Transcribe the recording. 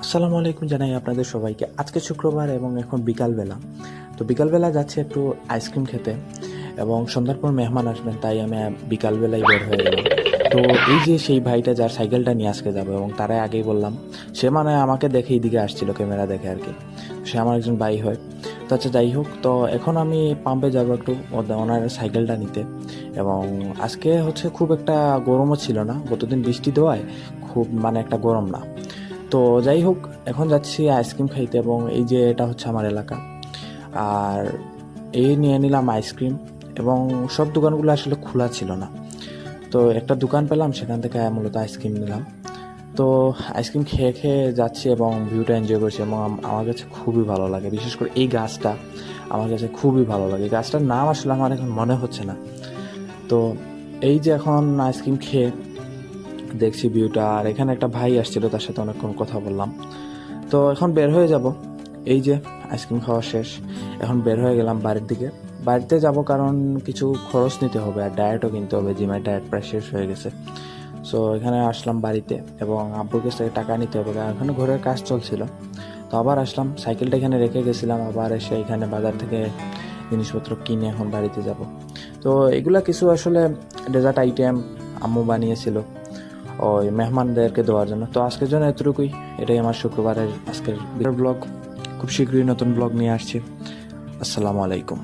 আসসালামু আলাইকুম জানাই আপনাদের সবাইকে। আজকে শুক্রবার এবং এখন বিকালবেলা। তো বিকালবেলা যাচ্ছি একটু আইসক্রিম খেতে এবং সন্ধ্যার পর মেহমান আসবেন, তাই আমি বিকালবেলায় বের হয়ে গেলাম। তো এই যে সেই ভাইটা যার সাইকেলটা নিয়ে আজকে যাবো এবং তারাই আগেই বললাম, সে মানে আমাকে দেখে এইদিকে আসছিল ক্যামেরা দেখে আর কি। সে আমার একজন ভাই হয়। তো আচ্ছা যাই হোক, তো এখন আমি পাম্পে যাবো একটু ওনার সাইকেলটা নিতে। এবং আজকে হচ্ছে খুব একটা গরমও ছিল না, গতদিন বৃষ্টি দেওয়ায় খুব মানে একটা গরম না। তো যাই হোক, এখন যাচ্ছি আইসক্রিম খাইতে এবং এই যে এটা হচ্ছে আমার এলাকা। আর এই নিয়ে নিলাম আইসক্রিম এবং সব দোকানগুলো আসলে খোলা ছিল না। তো একটা দোকান পেলাম, সেখান থেকে মূলত আইসক্রিম নিলাম। তো আইসক্রিম খেয়ে খেয়ে যাচ্ছি এবং ভিউটা এনজয় করছি এবং আমার কাছে খুবই ভালো লাগে। বিশেষ করে এই গাছটা আমার কাছে খুবই ভালো লাগে। গাছটার নাম আসলে আমার এখন মনে হচ্ছে না। তো এই যে এখন আইসক্রিম খেয়ে দেখছি ভিউটা, আর এখানে একটা ভাই আসছিল, তার সাথে অনেকক্ষণ কথা বললাম। তো এখন বের হয়ে যাব। এই যে আইসক্রিম খাওয়া শেষ, এখন বের হয়ে গেলাম বাড়ির দিকে। বাড়িতে যাব কারণ কিছু খরচ নিতে হবে আর ডায়েটও কিনতে হবে, জিমের ডায়েট প্রায় শেষ হয়ে গেছে। সো এখানে আসলাম বাড়িতে এবং আব্বুর কাছ থেকে টাকা নিতে হবে কারণ এখানে ঘরের কাজ চলছিল। তো আবার আসলাম, সাইকেলটা এখানে রেখে গেছিলাম, আবার এসে এখানে বাজার থেকে জিনিসপত্র কিনে এখন বাড়িতে যাব। তো এগুলা কিছু আসলে ডেজার্ট আইটেম আম্মু বানিয়েছিল ওই মেহমানদেরকে দেওয়ার জন্য। তো আজকের জন্য এতটুকুই। এটাই আমার শুক্রবারের আজকের ব্লগ। খুব শীঘ্রই নতুন ব্লগ নিয়ে আসছি। আসসালামু আলাইকুম।